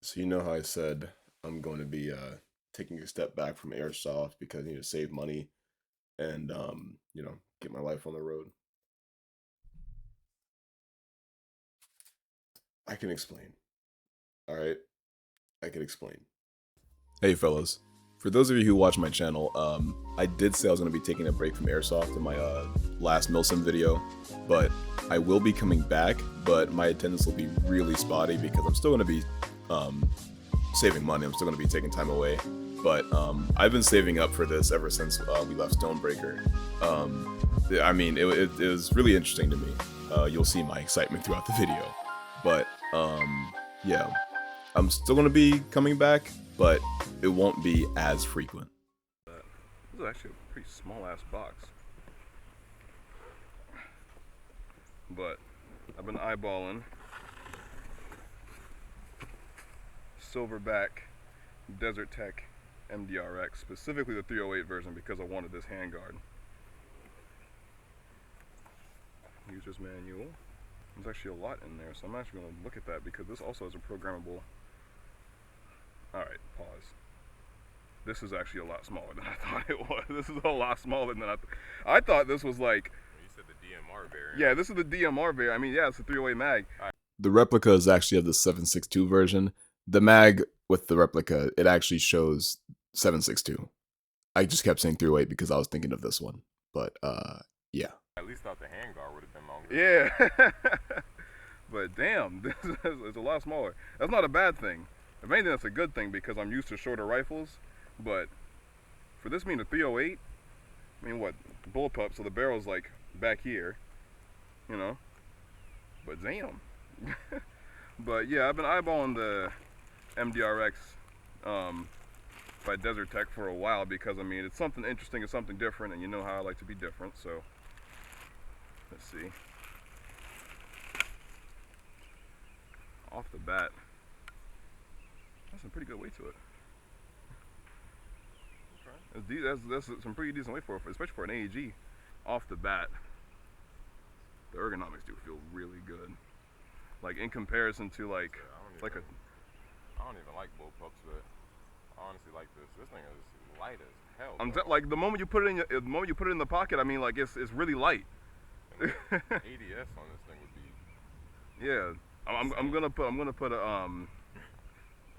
So you know how I said I'm going to be taking a step back from airsoft because I need to save money and get my life on the road. I can explain. All right, I can explain. Hey fellas, for those of you who watch my channel, I did say I was going to be taking a break from airsoft in my last Milsim video, but I will be coming back, but my attendance will be really spotty because I'm still going to be saving money. I'm still going to be taking time away, but I've been saving up for this ever since we left Stonebreaker. It was really interesting to me. You'll see my excitement throughout the video, but yeah, I'm still going to be coming back, but it won't be as frequent. This is actually a pretty small ass box, but I've been eyeballing Silverback Desert Tech MDRX, specifically the 308 version, because I wanted this handguard. User's manual. There's actually a lot in there, so I'm actually going to look at that because this also has a programmable. Alright, pause. This is actually a lot smaller than I thought it was. This is a lot smaller than I thought this was like. You said the DMR variant. Yeah, this is the DMR variant. I mean, yeah, it's a 308 mag. The replica is actually of the 7.62 version. The mag with the replica, it actually shows 7.62. I just kept saying 308 because I was thinking of this one. But yeah. I at least thought the handguard would have been longer. Yeah. But damn, this is a lot smaller. That's not a bad thing. If anything, that's a good thing because I'm used to shorter rifles. But for this being a 308, I mean, what? Bullpup, so the barrel's like back here, you know? But damn. But yeah, I've been eyeballing the MDRX by Desert Tech for a while because, I mean, it's something interesting, it's something different, and you know how I like to be different, so let's see. Off the bat, that's a pretty good weight to it. That's some pretty decent weight for it, especially for an AEG. Off the bat, the ergonomics do feel really good. Like in comparison to I don't even like bullpups, but I honestly like this. This thing is light as hell. Like the moment you put it in the pocket, I mean, like it's really light. ADS on this thing would be. Yeah, I'm gonna put a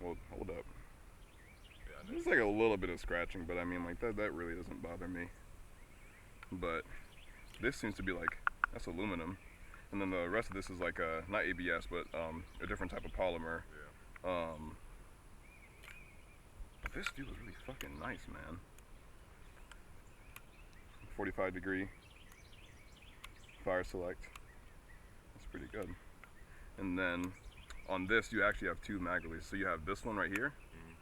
Well, hold up. Yeah, it's like a little bit of scratching, but I mean, like that really doesn't bother me. But this seems to be like, that's aluminum, and then the rest of this is like not ABS, but a different type of polymer. Yeah. But this dude was really fucking nice, man. 45-degree fire select. That's pretty good. And then on this, you actually have two mag releases. So you have this one right here. Mm-hmm.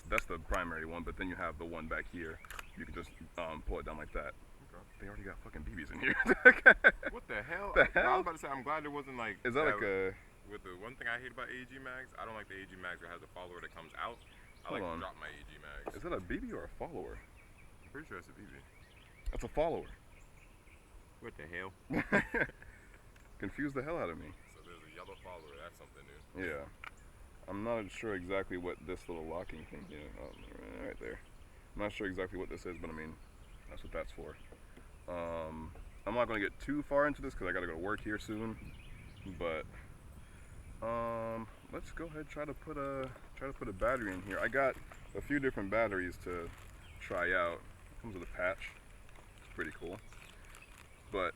That's the primary one, but then you have the one back here. You can just pull it down like that. Okay. They already got fucking BBs in here. What the hell? The hell? I was about to say, I'm glad there wasn't like. Is that like a? With the one thing I hate about AEG mags, I don't like the AEG mags that has a follower that comes out. I like to drop my AEG mags. Is that a BB or a follower? I'm pretty sure it's a BB. That's a follower. What the hell? Confused the hell out of me. So there's a yellow follower. That's something new. Yeah. I'm not sure exactly what this little locking thing here. Oh, right there. I'm not sure exactly what this is, but I mean, that's what that's for. I'm not gonna get too far into this because I gotta go to work here soon. But let's go ahead and try to put a battery in here. I got a few different batteries to try out. It comes with a patch. It's pretty cool. But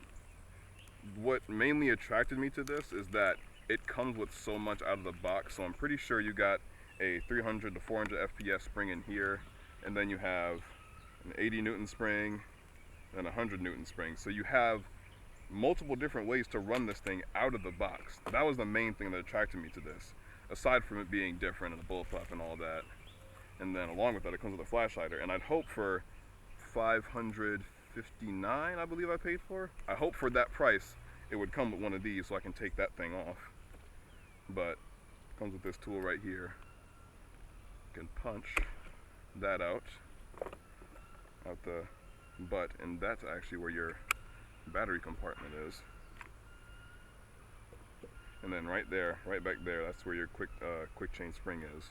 what mainly attracted me to this is that it comes with so much out of the box. So I'm pretty sure you got a 300 to 400 FPS spring in here, and then you have an 80 Newton spring and a 100 Newton spring. So you have multiple different ways to run this thing out of the box. That was the main thing that attracted me to this, aside from it being different and the bullpup and all that. And then along with that, it comes with a flash hider, and I'd hope for 559, I believe I paid for. I hope for that price it would come with one of these so I can take that thing off. But it comes with this tool right here. You can punch that out the butt, and that's actually where your battery compartment is. and then right there, right back there, that's where your quick chain spring is.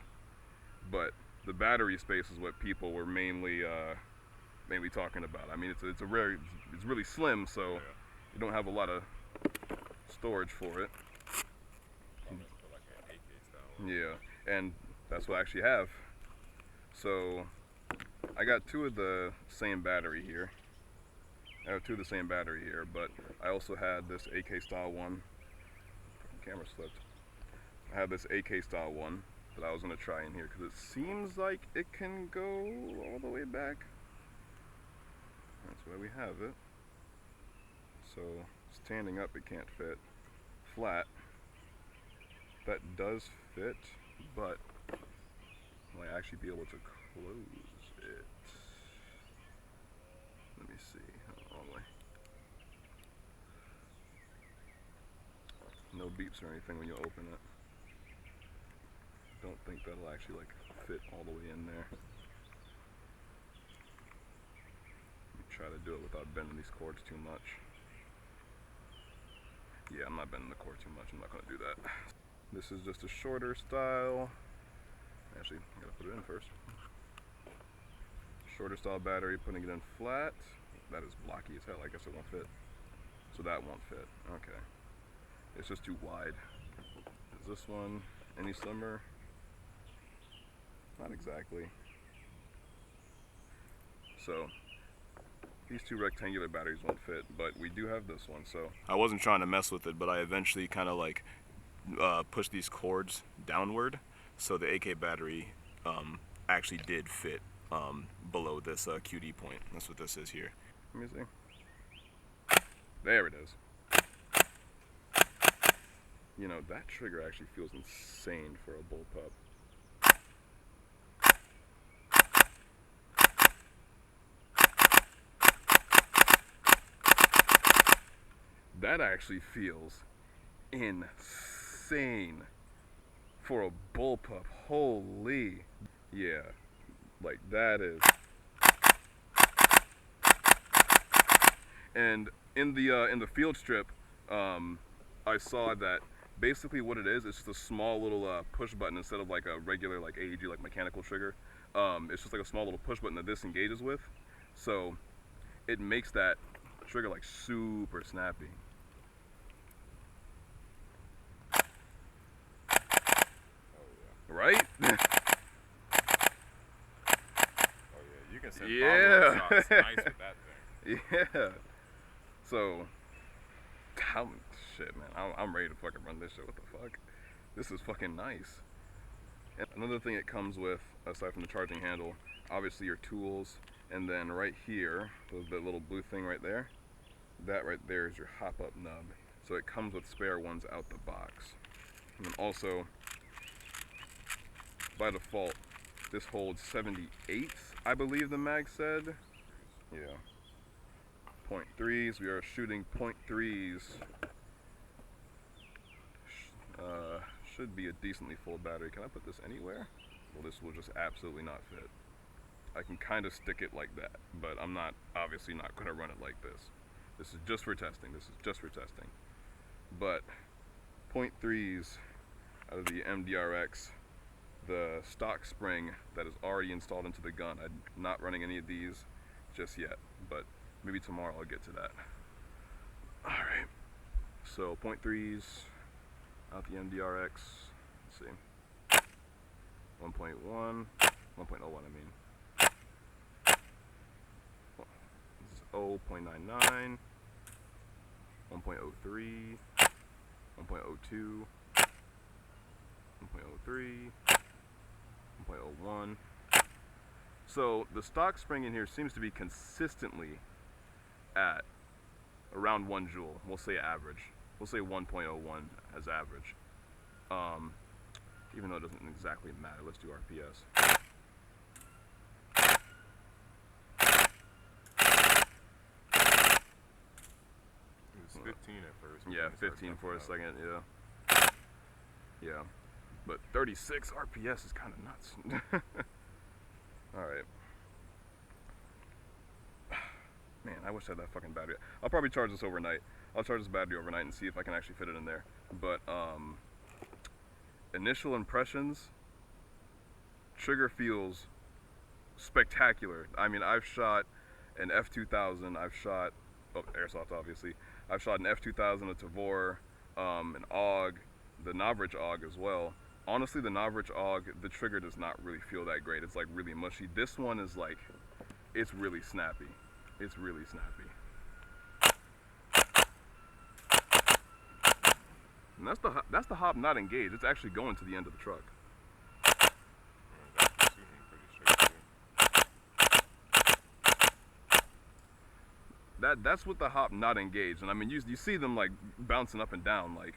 But the battery space is what people were mainly talking about. I mean, it's really slim, so you don't have a lot of storage for it. Yeah, and that's what I actually have. So I got two of the same battery here. I have two of the same battery here, but I also had this AK style one. Camera slipped. I had this AK style one that I was gonna try in here because it seems like it can go all the way back. That's why we have it. So standing up, it can't fit. Flat, that does fit, but will I actually be able to close it? Let me see. Wrong way. No beeps or anything when you open it. Don't think that'll actually like fit all the way in there. Let me try to do it without bending these cords too much. Yeah, I'm not bending the cord too much. I'm not gonna do that. This is just a shorter style. Actually, I gotta put it in first. Shorter style battery, putting it in flat. That is blocky as hell. I guess it won't fit. So that won't fit. Okay. It's just too wide. Is this one any slimmer? Not exactly. So these two rectangular batteries won't fit, but we do have this one. So I wasn't trying to mess with it, but I eventually kind of like pushed these cords downward, so the AK battery actually did fit below this QD point. That's what this is here. Let me see. There it is. You know, that trigger actually feels insane for a bullpup. That actually feels insane for a bullpup. Holy. Yeah, like that is. And in the field strip, I saw that basically what it is, it's just a small little push button instead of like a regular like AEG, like mechanical trigger. It's just like a small little push button that this engages with. So it makes that trigger like super snappy. Right? Oh yeah, you can send shots nice with that thing. Yeah. So, shit, man, I'm ready to fucking run this shit. What the fuck? This is fucking nice. And another thing it comes with, aside from the charging handle, obviously your tools, and then right here, that little blue thing right there, that right there is your Hopup nub. So it comes with spare ones out the box. And then also, by default, this holds 78, I believe the mag said. Yeah. 0.3s. We are shooting 0.3s. Should be a decently full battery. Can I put this anywhere? Well, this will just absolutely not fit. I can kind of stick it like that, but I'm not, obviously not going to run it like this. This is just for testing. This is just for testing. But 0.3s out of the MDR-X, the stock spring that is already installed into the gun. I'm not running any of these just yet, but maybe tomorrow I'll get to that. Alright, so 0.3s out the MDR-X. Let's see. 1.1, 1.01 I mean. This is 0.99, 1.03, 1.02, 1.03, 1.01. So the stock spring in here seems to be consistently at around 1 joule. We'll say average. We'll say 1.01 as average. Even though it doesn't exactly matter. Let's do RPS. It was 15 at first. Yeah, 15 for a second, yeah. Yeah. But 36 RPS is kind of nuts. Alright. Man, I wish I had that fucking battery. I'll probably charge this overnight. I'll charge this battery overnight and see if I can actually fit it in there. but initial impressions, trigger feels spectacular. I mean, I've shot an F2000, I've shot, oh, airsoft obviously, I've shot an F2000, a Tavor, an AUG, the Novrich AUG as well. Honestly, the Novrich AUG, the trigger does not really feel that great. It's like really mushy. This one is like, it's really snappy. It's really snappy. And that's the hop not engaged. It's actually going to the end of the truck. That's with the hop not engaged. And I mean, you see them like bouncing up and down like,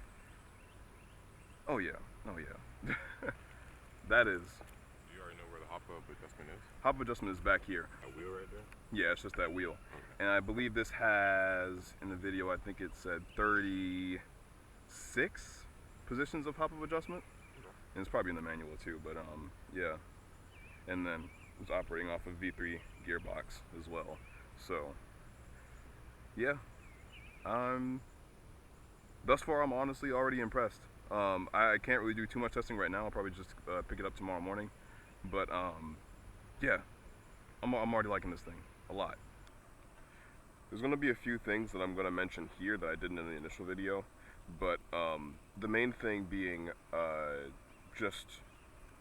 oh yeah, oh yeah. That is. You already know where the Hopup adjustment is? Hop adjustment is back here. A wheel right there? Yeah, it's just that wheel. Okay. And I believe this has, in the video, I think it said 36 positions of hop-up adjustment. Okay. And it's probably in the manual too, but yeah. And then it's operating off of V3 gearbox as well. So, yeah. Thus far, I'm honestly already impressed. I can't really do too much testing right now. I'll probably just pick it up tomorrow morning. But yeah, I'm already liking this thing a lot. There's going to be a few things that I'm going to mention here that I didn't in the initial video, but the main thing being just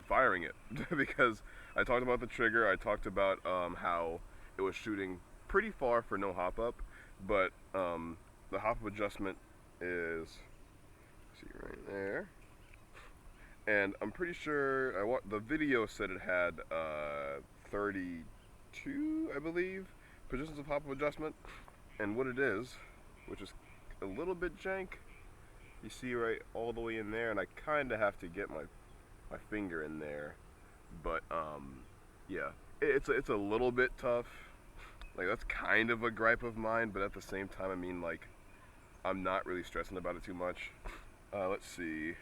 firing it. Because I talked about the trigger, I talked about how it was shooting pretty far for no hop up, but the hop up adjustment is, see right there, and I'm pretty sure the video said it had 32, I believe, positions of hop up adjustment. And what it is, which is a little bit jank, you see right all the way in there, and I kind of have to get my finger in there, but yeah, it's a little bit tough. Like, that's kind of a gripe of mine, but at the same time, I mean, like, I'm not really stressing about it too much. Let's see.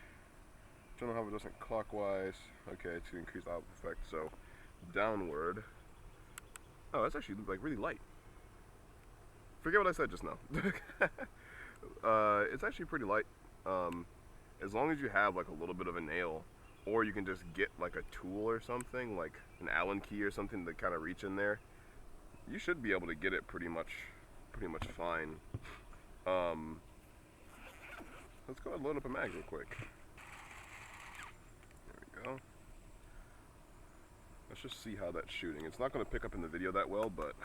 Turn on hop adjustment clockwise. Okay, to increase the hop effect. So downward. Oh, that's actually like really light. Forget what I said just now. It's actually pretty light. As long as you have like a little bit of a nail, or you can just get like a tool or something, like an Allen key or something to kind of reach in there, you should be able to get it pretty much fine. Let's go ahead and load up a mag real quick. There we go. Let's just see how that's shooting. It's not going to pick up in the video that well, but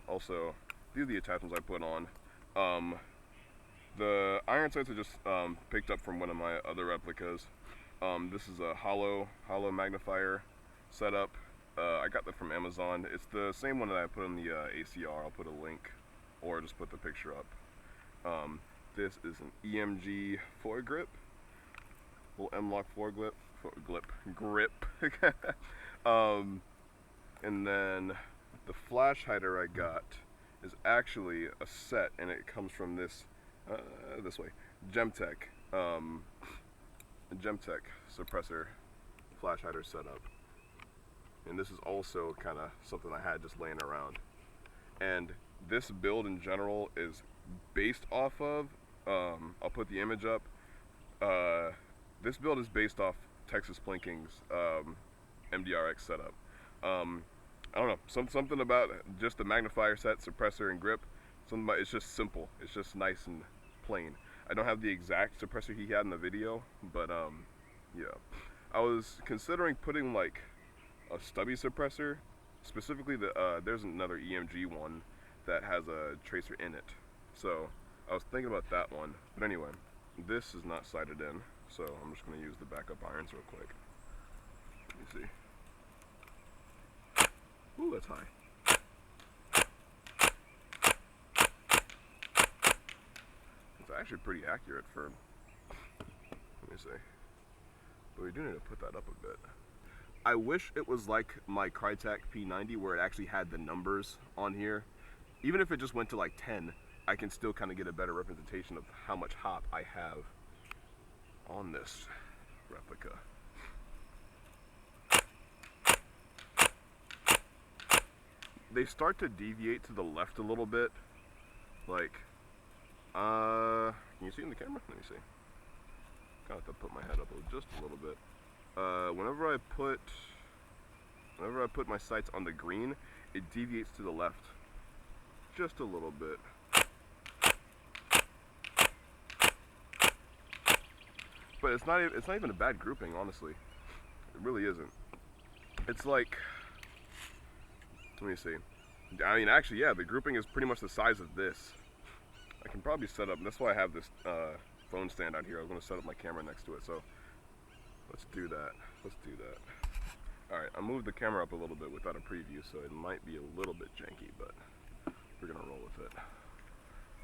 also, these are the attachments I put on. The iron sights are just picked up from one of my other replicas. This is a hollow magnifier setup. I got that from Amazon. It's the same one that I put in the ACR. I'll put a link, or just put the picture up. This is an EMG foregrip, little M-Lock foregrip. And then the flash hider I got is actually a set, and it comes from this way, Gemtech suppressor flash hider setup. And this is also kind of something I had just laying around. And this build in general is based off of, I'll put the image up, this build is based off Texas Plinking's MDR-X setup. I don't know, something about just the magnifier set, suppressor, and grip, it's just simple. It's just nice and plain. I don't have the exact suppressor he had in the video, but yeah. I was considering putting like a stubby suppressor, specifically there's another EMG one that has a tracer in it. So I was thinking about that one, but anyway, this is not sighted in, so I'm just going to use the backup irons real quick. Let me see. Ooh, that's high. It's actually pretty accurate for, let me see. But we do need to put that up a bit. I wish it was like my Crytek P90 where it actually had the numbers on here. Even if it just went to like 10, I can still kind of get a better representation of how much hop I have on this replica. They start to deviate to the left a little bit. Like, Can you see in the camera? Let me see. Kind of have to put my head up just a little bit. Whenever I put my sights on the green, it deviates to the left just a little bit. But it's not even a bad grouping, honestly. It really isn't. It's like, let me see. I mean, actually, yeah, the grouping is pretty much the size of this. I can probably set up, that's why I have this phone stand out here. I was going to set up my camera next to it, so let's do that. Alright, I moved the camera up a little bit without a preview, so it might be a little bit janky, but we're going to roll with it.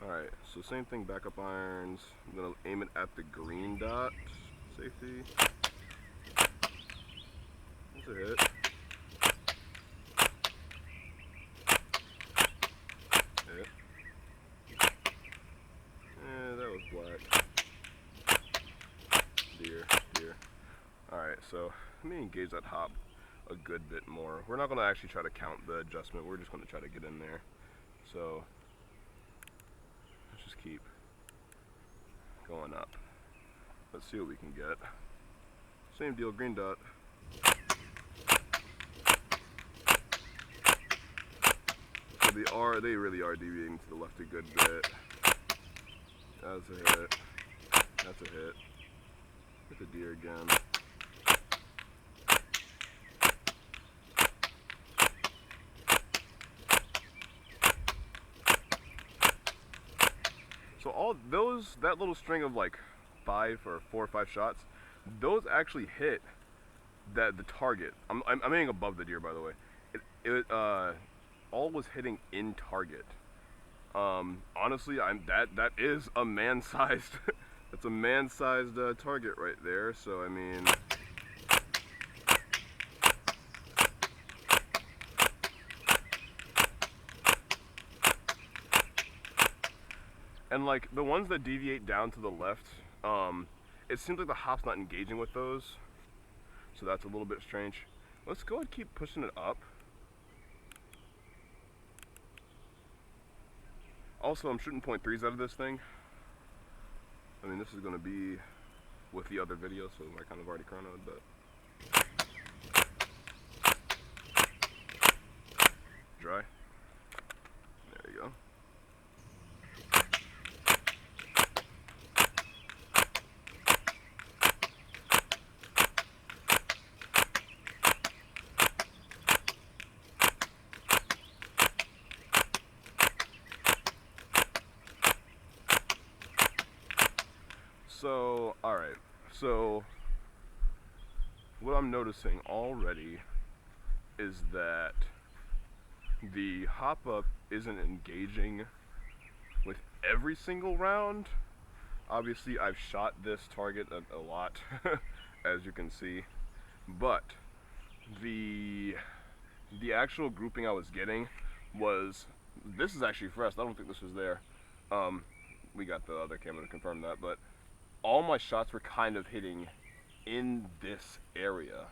Alright, so same thing, backup irons. I'm going to aim it at the green dot. Safety. That's a hit. Hit. That was black. Deer. Alright, so let me engage that hop a good bit more. We're not going to actually try to count the adjustment. We're just going to try to get in there. So let's just keep going up. Let's see what we can get. Same deal, green dot. So they really are deviating to the left a good bit. That's a hit. That's a hit. Hit the deer again. So all those, that little string of like 4 or 5 shots, those actually hit the target. I'm aiming above the deer, by the way. It all was hitting in target. Honestly, that is a man-sized. That's a man-sized target right there. So I mean. And like the ones that deviate down to the left, it seems like the hop's not engaging with those, so that's a little bit strange. Let's go and keep pushing it up. Also, I'm shooting .3s out of this thing. I mean, this is going to be with the other video, so I kind of already chronoed, but dry. There you go. So, alright, so what I'm noticing already is that the Hopup isn't engaging with every single round. Obviously, I've shot this target a lot, as you can see, but the actual grouping I was getting was, this is actually fresh, I don't think this was there. We got the other camera to confirm that, but all my shots were kind of hitting in this area,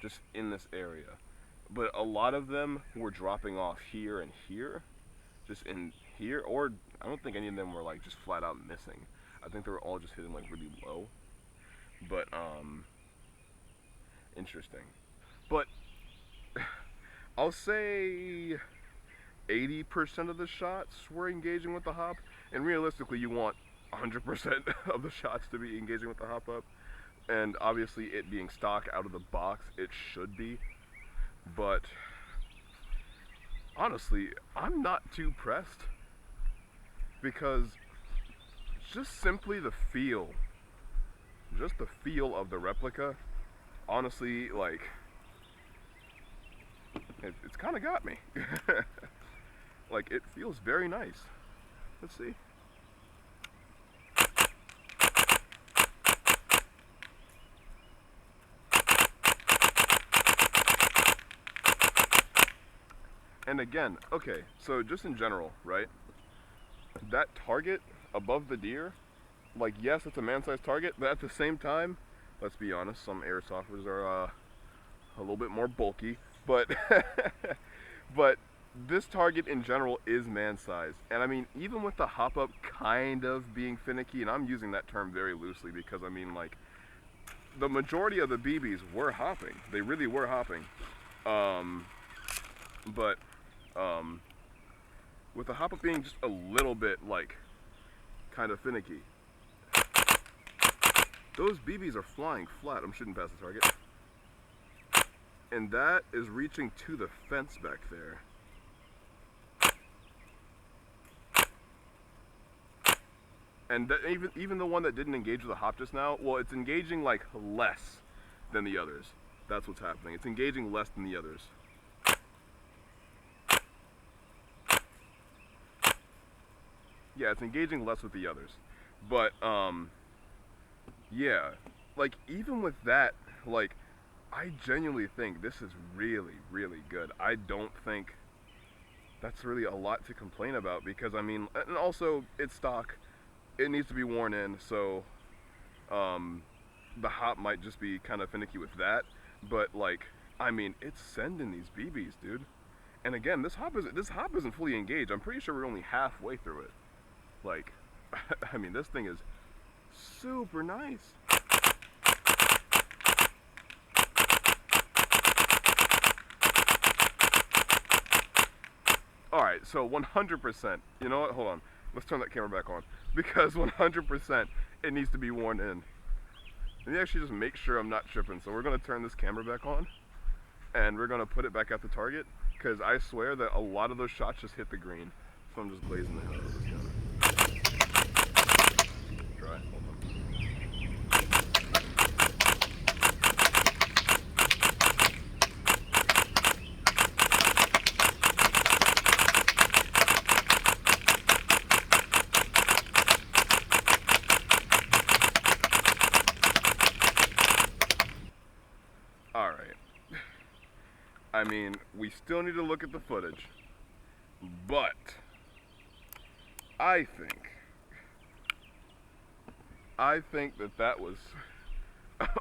just in this area. But a lot of them were dropping off here and here, just in here, or I don't think any of them were like just flat out missing. I think they were all just hitting like really low. But interesting. But I'll say 80% of the shots were engaging with the hop, and realistically you want 100% of the shots to be engaging with the Hopup, and obviously it being stock out of the box, it should be. But honestly, I'm not too pressed, because just simply the feel, just the feel of the replica, honestly, like, it's kind of got me. Like, it feels very nice. Let's see. And again, okay, so just in general, right? That target above the deer, like, yes, it's a man-sized target, but at the same time, let's be honest, some airsofters are a little bit more bulky, but but this target in general is man-sized, and I mean, even with the hop-up kind of being finicky, and I'm using that term very loosely because I mean, like, the majority of the BBs were hopping. They really were hopping. But with the hop-up being just a little bit, like, kind of finicky, those BBs are flying flat. I'm shooting past the target. And that is reaching to the fence back there. And that, even the one that didn't engage with the hop just now, well, it's engaging like less than the others. That's what's happening. It's engaging less than the others. Yeah, it's engaging less with the others. But, yeah, like, even with that, like, I genuinely think this is really, really good. I don't think that's really a lot to complain about because, I mean, and also, it's stock. It needs to be worn in, so the hop might just be kind of finicky with that. But, like, I mean, it's sending these BBs, dude. And again, this hop isn't fully engaged. I'm pretty sure we're only halfway through it. Like, I mean, this thing is super nice. Alright, so 100%. You know what? Hold on. Let's turn that camera back on. Because 100% it needs to be worn in. Let me actually just make sure I'm not tripping. So we're going to turn this camera back on. And we're going to put it back at the target. Because I swear that a lot of those shots just hit the green. So I'm just blazing the hell out of this camera. Try. Hold on. Alright. I mean, we still need to look at the footage. But I think that was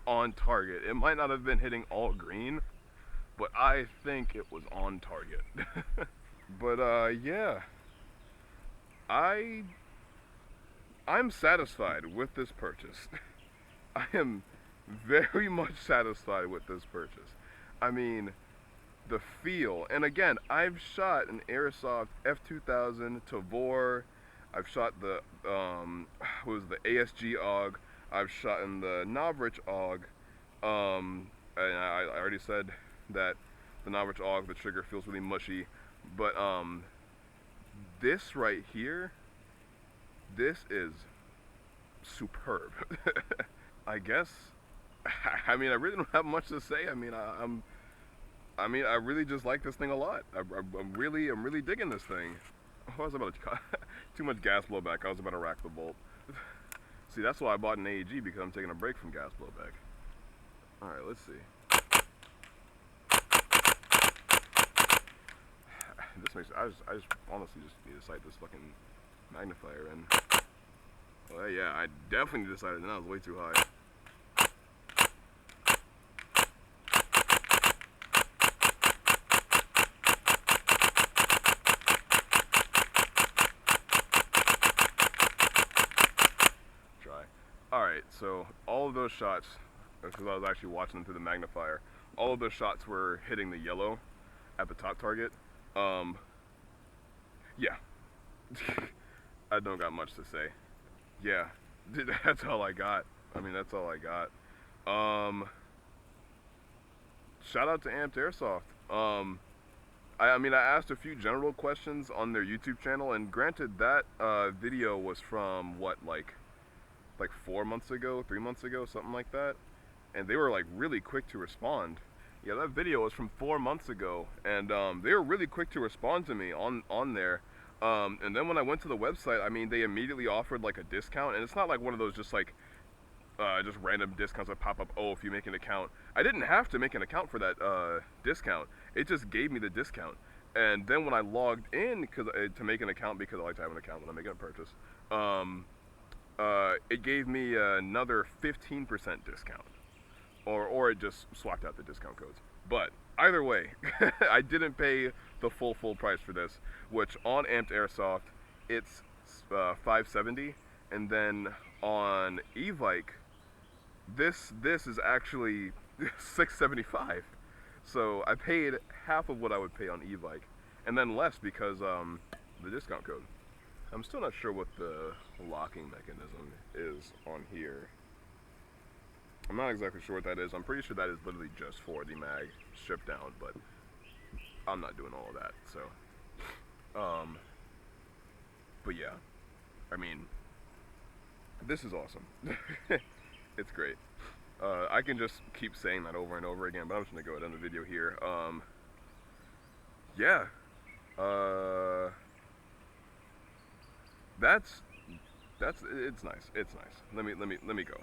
on target. It might not have been hitting all green, but I think it was on target. But yeah, I'm satisfied with this purchase. I am very much satisfied with this purchase. I mean, the feel, and again, I've shot an Airsoft F2000 Tavor. I've shot the the ASG AUG. I've shot in the Novrich AUG. And I already said that the Novrich AUG, the trigger feels really mushy. But this right here, this is superb. I guess. I mean, I really don't have much to say. I mean, I really just like this thing a lot. I'm really digging this thing. I was about to too much gas blowback. I was about to rack the bolt. See, that's why I bought an AEG, because I'm taking a break from gas blowback. All right, let's see. This makes I just honestly just need to sight this fucking magnifier in. Well, yeah, I definitely decided that was way too high. Alright, so all of those shots, because I was actually watching them through the magnifier, all of those shots were hitting the yellow at the top target. Yeah. I don't got much to say. Yeah, that's all I got. I mean, that's all I got. Shout out to Amped Airsoft. I mean, I asked a few general questions on their YouTube channel, and granted, that video was from, what, like 4 months ago, 3 months ago, something like that. And they were like really quick to respond. Yeah, that video was from 4 months ago, and they were really quick to respond to me on there. And then when I went to the website, I mean, they immediately offered like a discount, and it's not like one of those just like just random discounts that pop up. Oh, if you make an account. I didn't have to make an account for that discount. It just gave me the discount. And then when I logged in to make an account, because I like to have an account when I'm making a purchase, it gave me another 15% discount, or it just swapped out the discount codes. But either way, I didn't pay the full price for this, which on Amped Airsoft, it's $570, and then on e-Vike, this is actually $675. So I paid half of what I would pay on e-Vike, and then less because the discount code. I'm still not sure what the locking mechanism is on here. I'm not exactly sure what that is. I'm pretty sure that is literally just for the mag strip down, but I'm not doing all of that, so. But yeah, I mean, this is awesome. It's great. I can just keep saying that over and over again, but I'm just gonna go ahead and end the video here. Yeah. That's it's nice. It's nice. Let me go.